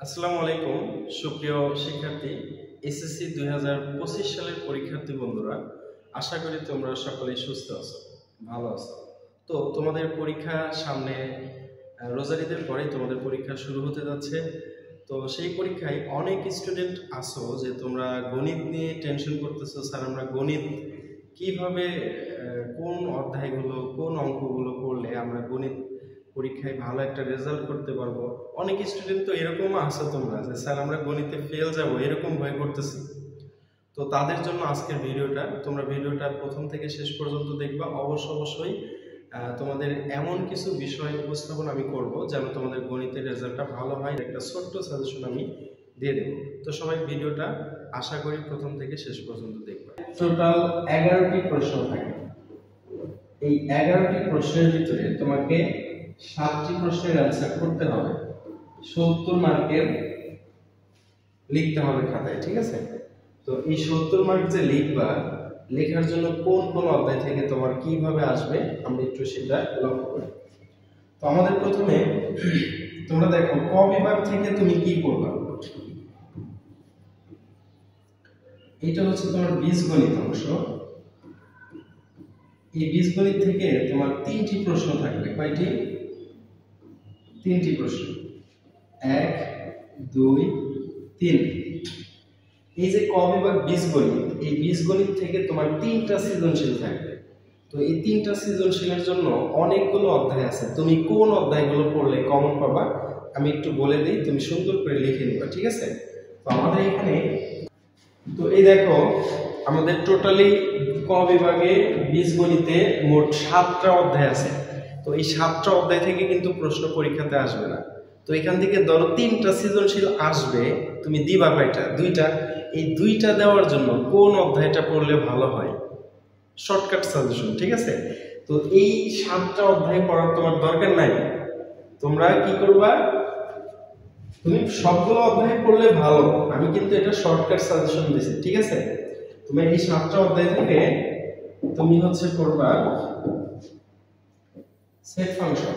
আসসালামু আলাইকুম সুপ্রিয় শিক্ষার্থী এসএসসি 2025 সালের পরীক্ষার্থী বন্ধুরা, আশা করি তোমরা সকলেই সুস্থ আছো, ভালো আছো। তো তোমাদের পরীক্ষা সামনে, রোজার ঈদের পরে তোমাদের পরীক্ষা শুরু হতে যাচ্ছে। তো সেই পরীক্ষায় অনেক স্টুডেন্ট আছো যে তোমরা গণিত নিয়ে টেনশন করতেছো, স্যার আমরা গণিত কিভাবে, কোন অধ্যায়গুলো কোন অঙ্কগুলো করলে আমরা গণিত পরীক্ষায় ভালো একটা রেজাল্ট করতে পারবো। অনেক স্টুডেন্ট তো এরকম আছে তোমরা যে স্যার আমরা গণিতে ফেল যাব, এরকম ভয় করতেছি। তো তাদের জন্য আজকের ভিডিওটা, তোমরা ভিডিওটা প্রথম থেকে শেষ পর্যন্ত দেখবা। অবশ্যই তোমাদের এমন কিছু বিষয় উপস্থাপন আমি করব যেন তোমাদের গণিতের রেজাল্টটা ভালো হয়। একটা ছোট্ট সাজেশন আমি দিয়ে দেব। তো সবাই ভিডিওটা আশা করি প্রথম থেকে শেষ পর্যন্ত দেখবা। টোটাল 11টি প্রশ্ন থাকে। এই 11টি প্রশ্নের ভিতরে তোমাকে 7টি প্রশ্নের অ্যান্সার করতে হবে, 70 মার্কের লিখতে হবে খাতায়, ঠিক আছে? তো এই 70 মার্ক যে লিখবা, লেখার জন্য কোন কোন অধ্যায় থেকে তোমার কিভাবে আসবে আমরা একটু সেটা লক্ষ্য করি। তো আমাদের প্রথমে তোমরা দেখো ক বিভাগ থেকে তুমি কি করবা। এটা হচ্ছে তোমার বীজগণিত অংশ। এই বীজগণিত থেকে তোমার 3টি প্রশ্ন থাকবে। কয়টি? 3টি প্রশ্ন, 1, 2, 3। এই যে ক বিভাগ বীজগণিত, এই বীজগণিত থেকে তোমার 3টা সৃজনশীল থাকবে। তো এই 3টা সৃজনশীলের জন্য অনেকগুলো অধ্যায় আছে। তুমি কোন অধ্যায়গুলো পড়লে কমন পাবা আমি একটু বলে দিই, তুমি সুন্দর করে লিখে নিবা, ঠিক আছে? তো আমাদের এখানে, তো এই দেখো আমাদের টোটালি ক বিভাগে বীজগণিতে মোট 7টা অধ্যায় আছে। তো এই 7টা অধ্যায় থেকে কিন্তু প্রশ্ন পরীক্ষাতে আসবে না। তো এখান থেকে ধরো 3টা সৃজনশীল আসবে, তুমি দিবা কয়টা? 2টা। এই 2টা দেওয়ার জন্য কোন অধ্যায়টা পড়লে ভালো হয়? শর্টকাট সাজেশন, ঠিক আছে? তো এই 7টা অধ্যায় পড়ার তোমার দরকার নাই। তোমরা কি করবা, তুমি সবগুলো অধ্যায় পড়লে ভালো, আমি কিন্তু এটা শর্টকাট সাজেশন দিছি, ঠিক আছে? তুমি এই 7টা অধ্যায় থেকে তুমি হচ্ছে পড়বা সেট ফাংশন,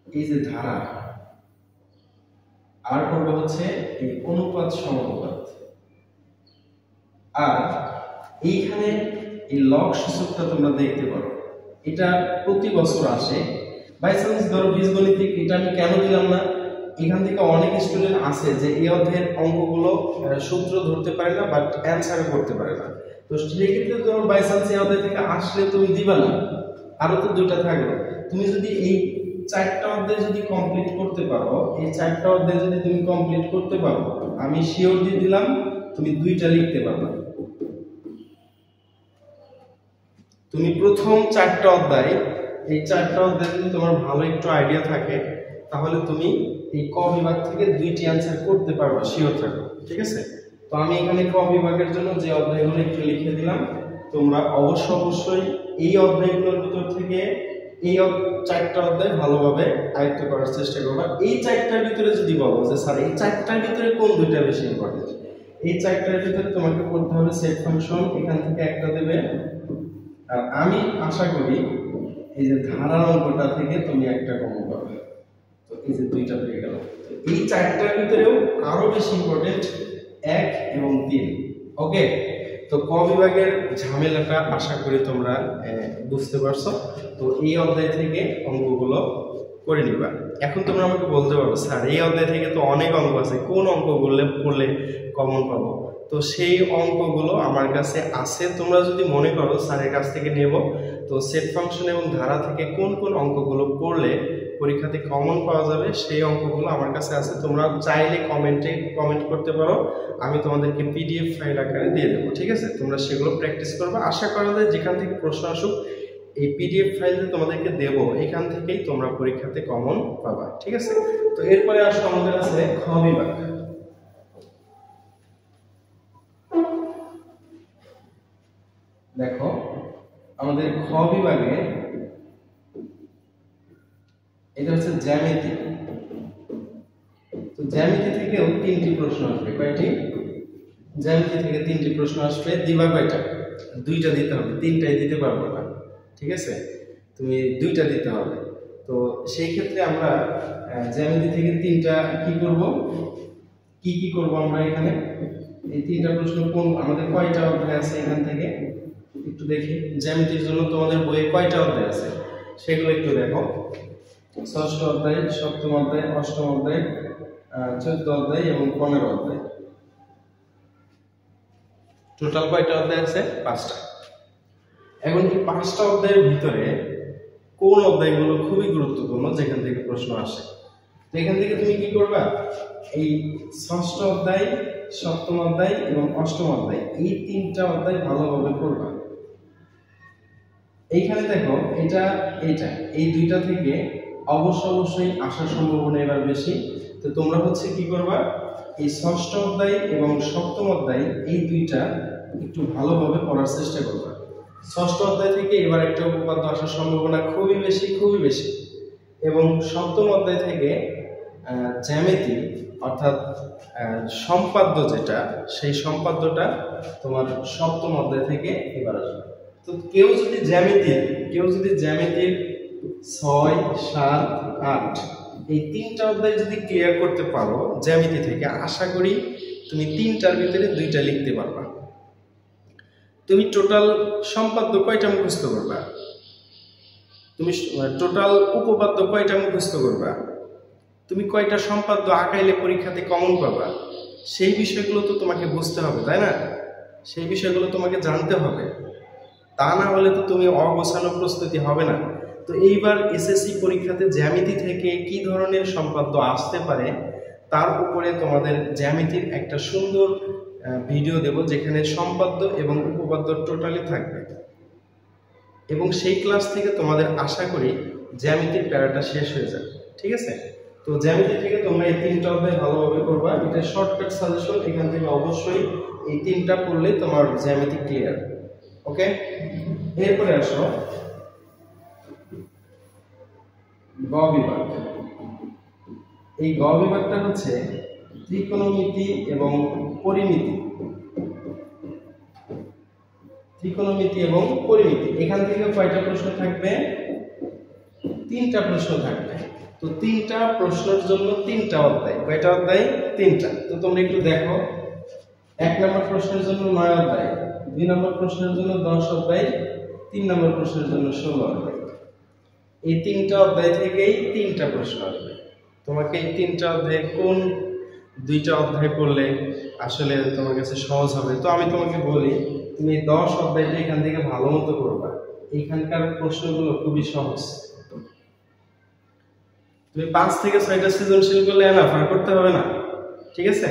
এই যে ধারা, আর পড়বা হচ্ছে এই অনুপাত সমানুপাত। আর এইখানে এই লগ সূচকটা তোমরা দেখতে পারো, এটা প্রতি বছর আসে। বাই চান্স ধরো বীজগণিতিক এটা আমি কেন দিলাম না, এখান থেকে অনেক স্টুডেন্ট আছে যে এই অধ্যায়ের অঙ্কগুলো সূত্র ধরতে পারে না, বাট অ্যানসার করতে পারে না। তো সেক্ষেত্রে তোমার বাই চান্স এই অধ্যায় থেকে আসলে তুমি দিবা না, আরো তো 2টা থাকবে। তুমি যদি এই 4টা অধ্যায় যদি কমপ্লিট করতে পারো, এই 4টা অধ্যায় যদি তুমি কমপ্লিট করতে পারো, আমি শিওর দিয়ে দিলাম তুমি 2টা লিখতে পারবে। তুমি প্রথম 4টা অধ্যায়, এই 4টা অধ্যায় যদি তোমার ভালো একটু আইডিয়া থাকে, তাহলে তুমি এই ক বিভাগ থেকে 2টি অ্যানসার করতে পারবে, শিওর থাকো, ঠিক আছে? তো আমি এখানে ক বিভাগের জন্য যে অধ্যায়গুলো একটু লিখে দিলাম, তোমরা অবশ্যই এই অধ্যায়গুলোর ভিতর থেকে এই 4টা অধ্যায় ভালোভাবে আয়ত্ত করার চেষ্টা করবা। এই 4টার ভিতরে যদি বলো যে স্যার এই 4টার ভিতরে কোন 2টা বেশি ইম্পর্টেন্ট, এই 4টার ভিতরে তোমাকে করতে হবে সেট ফাংশন, এখান থেকে একটা দেবে। আর আমি আশা করি এই যে ধারার অঙ্কটা থেকে তুমি একটা কমন পাবে। তো এই যে 2টা পেয়ে গেল। তো এই 4টার ভিতরেও আরো বেশি ইম্পর্টেন্ট 1 এবং 3। ওকে, তো ক বিভাগের ঝামেলাটা আশা করি তোমরা বুঝতে পারছো। তো এই অধ্যায় থেকে অঙ্কগুলো করে নিবা। এখন তোমরা আমাকে বলতে পারো স্যার এই অধ্যায় থেকে তো অনেক অঙ্ক আছে, কোন অঙ্কগুলো পড়লে কমন পাবো? তো সেই অঙ্কগুলো আমার কাছে আছে। তোমরা যদি মনে করো স্যারের কাছ থেকে নেব, তো সেট ফাংশন এবং ধারা থেকে কোন কোন অঙ্কগুলো পড়লে পরীক্ষাতে কমন পাওয়া যাবে সেই অঙ্কগুলো আমার কাছে আছে। তোমরা চাইলে কমেন্ট করতে পারো, আমি তোমাদেরকে পিডিএফ ফাইল আকারে দিয়ে দেবো, ঠিক আছে? তোমরা সেগুলো প্র্যাকটিস করবে। আশা করা যায় যেখান থেকে প্রশ্ন আসুক এই পিডিএফ ফাইল তোমাদেরকে দেব, এখান থেকেই তোমরা পরীক্ষাতে কমন পাবা, ঠিক আছে? তো এরপরে আসো আমাদের আছে খ বিভাগ। দেখো আমাদের খ বিভাগে এটা হচ্ছে জ্যামিতি। তো জ্যামিতি থেকেও 3টি প্রশ্ন আসবে। কয়টি? জ্যামিতি থেকে 3টি প্রশ্ন আসবে। দিবা কয়টা? 2টা দিতে হবে, 3টাই দিতে পারবো না, ঠিক আছে? তুমি 2টা দিতে হবে। তো সেই ক্ষেত্রে আমরা জ্যামিতি থেকে তিনটা কি করব আমরা এখানে এই তিনটা প্রশ্ন কোন আমাদের কয়টা অধ্যায় আছে এখান থেকে একটু দেখি। জ্যামিতির জন্য তোমাদের বইয়ে কয়টা অধ্যায় আছে সেগুলো একটু দেখো। ষষ্ঠ অধ্যায়, সপ্তম অধ্যায়, অষ্টম অধ্যায়, 14 অধ্যায় এবং 15 অধ্যায়। টোটাল কয়টা অধ্যায় আছে? 5টা। এখন এই 5টা অধ্যায়ের ভিতরে কোন অধ্যায়গুলো খুবই গুরুত্বপূর্ণ যেখান থেকে প্রশ্ন আসে, তো এখান থেকে তুমি কি করবা, এই ষষ্ঠ অধ্যায়, সপ্তম অধ্যায় এবং অষ্টম অধ্যায় এই তিনটা অধ্যায় ভালোভাবে পড়বা। এইখানে দেখো এটা এই দুইটা থেকে অবশ্যই আসার সম্ভাবনা এবার বেশি। তো তোমরা হচ্ছে কি করবা, এই ষষ্ঠ অধ্যায় এবং সপ্তম অধ্যায় এই দুইটা একটু ভালোভাবে পড়ার চেষ্টা করবা। ষষ্ঠ অধ্যায় থেকে এবার একটা উপপাদ্য আসার সম্ভাবনা খুবই বেশি এবং সপ্তম অধ্যায় থেকে জ্যামিতি অর্থাৎ সম্পাদ্য যেটা, সেই সম্পাদ্যটা তোমার সপ্তম অধ্যায় থেকে এবার আসবে। তো কেউ যদি জ্যামিতির 6, 7, 8 এই তিনটা অধ্যায় যদি ক্লিয়ার করতে পারো জ্যামিতি থেকে, আশা করি তুমি তিনটার ভিতরে দুইটা লিখতে পারবা। তুমি টোটাল সম্পাদ্য কয়টা মুখস্থ করবা, তুমি টোটাল উপপাদ্য কয়টা মুখস্থ করবা, তুমি কয়টা সম্পাদ্য আঁকাইলে পরীক্ষাতে কমন পাবা, সেই বিষয়গুলো তো তোমাকে বুঝতে হবে, তাই না? সেই বিষয়গুলো তোমাকে জানতে হবে, তা না হলে তো তুমি অগোছানো প্রস্তুতি হবে না। তো এইবার এসএসসি পরীক্ষাতে জ্যামিতি থেকে কি ধরনের সম্পাদ্য আসতে পারে তার উপরে তোমাদের জ্যামিতির একটা সুন্দর ভিডিও দেব, যেখানে সম্পাদ্য এবং উপপাদ্য টোটালি থাকবে এবং সেই ক্লাস থেকে তোমাদের আশা করি জ্যামিতির প্যারাটা শেষ হয়ে যাবে। ঠিক আছে? তো জ্যামিতি থেকে তোমরা এই তিনটা অধ্যায় ভালোভাবে করবা, এটা শর্টকাট সাজেশন, এখান থেকে অবশ্যই এই তিনটা পড়লে তোমার জ্যামিতি ক্লিয়ার। ওকে, এরপরে আসো গ বিভাগ। এই গ বিভাগটা হচ্ছে ত্রিকোণমিতি এবং পরিমিতি। এখান থেকে কয়টা প্রশ্ন থাকবে? 3টা প্রশ্ন থাকবে। তো 3টা প্রশ্নের জন্য 3টা অধ্যায়। কয়টা অধ্যায়? 3টা। তো তোমরা একটু দেখো, 1 নম্বর প্রশ্নের জন্য 9 অধ্যায়, 2 নম্বর প্রশ্নের জন্য 10 অধ্যায়, 3 নম্বর প্রশ্নের জন্য 16 অধ্যায়। এই 3টা অধ্যায় থেকেই 3টা প্রশ্ন আসবে। তোমাকে এই 3টা অধ্যায়ে কোন 2টা অধ্যায় পড়লে আসলে তোমার কাছে সহজ হবে? তো আমি তোমাকে বলি, তুমি 10 অধ্যায়টা এখান থেকে ভালো মতো করবা। এইখানকার প্রশ্নগুলো খুবই সহজ। তুমি 5 থেকে 6টা সৃজনশীল করলে এনাফ করতে হবে না। ঠিক আছে?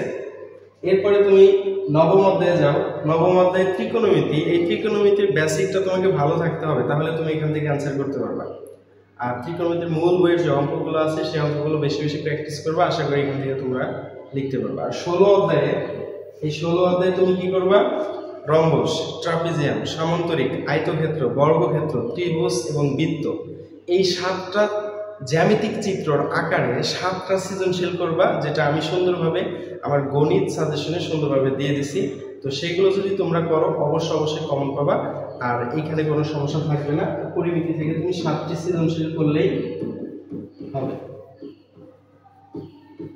এরপরে তুমি নবম অধ্যায়ে যাও। নবম অধ্যায়ে ত্রিকোণমিতি। এই ত্রিকোণমিতির বেসিকটা তোমাকে ভালো থাকতে হবে, তাহলে তুমি এখান থেকে অ্যান্সার করতে পারবা। আর ত্রিকোণমিতির মূল বইয়ের যে অঙ্কগুলো আছে সেই অঙ্কগুলো বেশি প্র্যাকটিস করবা, আশা করি এখান থেকে তোমরা লিখতে পারবা। আর 16 অধ্যায়ে তুমি কি করবা? রম্বস, ট্রাপিজিয়াম, সামান্তরিক, আয়তক্ষেত্র, বর্গক্ষেত্র, ত্রিভুজ এবং বৃত্ত, এই 7টা জ্যামিতিক চিত্রর আকারে 7টা সৃজনশীল করবা, যেটা আমি সুন্দরভাবে আমার গণিত সাজেশনে সুন্দরভাবে দিয়ে দিছি। তো সেগুলো যদি তোমরা করো অবশ্যই কমন পাবা, আর এখানে কোনো সমস্যা থাকবে না। পরিমিতি থেকে তুমি 7টি সৃজনশীল করলেই হবে।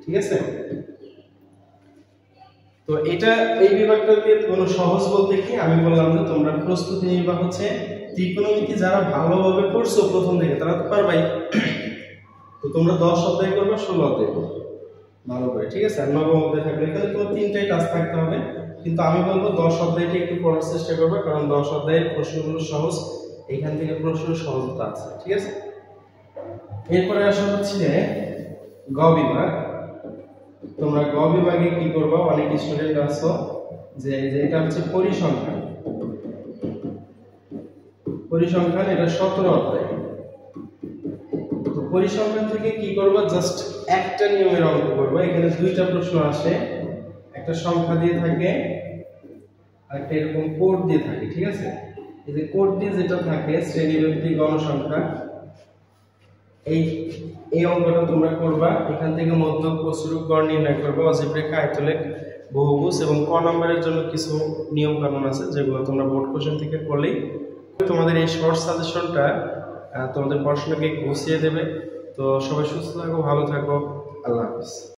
ঠিক আছে? তো এটা এই বিভাগটাকে কোনো সহজ বলতে কি আমি বললাম যে তোমরা প্রস্তুতি নিবা হচ্ছে ত্রিকোণমিতি যারা ভালোভাবে পড়ছো প্রথম থেকে তারা তো পারবাই। তো তোমরা 10 অধ্যায় করবে, 16 অধ্যায় করবে ভালো করে। ঠিক আছে? আর নবম অধ্যায় থাকবে, এখানে তোমার 3টাই টাস্ক থাকতে হবে, কিন্তু আমি বলবো 10 অধ্যায়টা একটু পড়ার চেষ্টা করবে, কারণ 10 অধ্যায়ের প্রশ্নগুলো সহজ, এখান থেকে প্রশ্ন সহজতা আছে। ঠিক আছে? এরপরে আসা হচ্ছে গ বিভাগ। তোমরা গ বিভাগে কি করবা? অনেক স্টুডেন্ট আছো যে এটা হচ্ছে পরিসংখ্যান। এটা 17 অধ্যায়। তো পরিসংখ্যান থেকে কি করবা? জাস্ট একটা নিয়মের অঙ্ক করবা। এখানে 2টা প্রশ্ন আসে, একটা সংখ্যা দিয়ে থাকে আর একটা এরকম কোড দিয়ে থাকে। ঠিক আছে? এই যে কোড দিয়ে যেটা থাকে শ্রেণীভিত্তিক গণসংখ্যা, এই অঙ্কটা তোমরা করবা। এখান থেকে মধ্যক, প্রচুরক, গড় নির্ণয় করবা, অজীবরেখা, আয়তলেখ, বহুভুজ এবং ক নম্বরের জন্য কিছু নিয়ম কানুন আছে যেগুলো তোমরা বোর্ড কোশ্চেন থেকে পড়লেই তোমাদের এই শর্ট সাজেশনটা তোমাদের পড়াশোনাকে গুছিয়ে দেবে। তো সবাই সুস্থ থাকো, ভালো থাকো, আল্লাহ হাফিজ।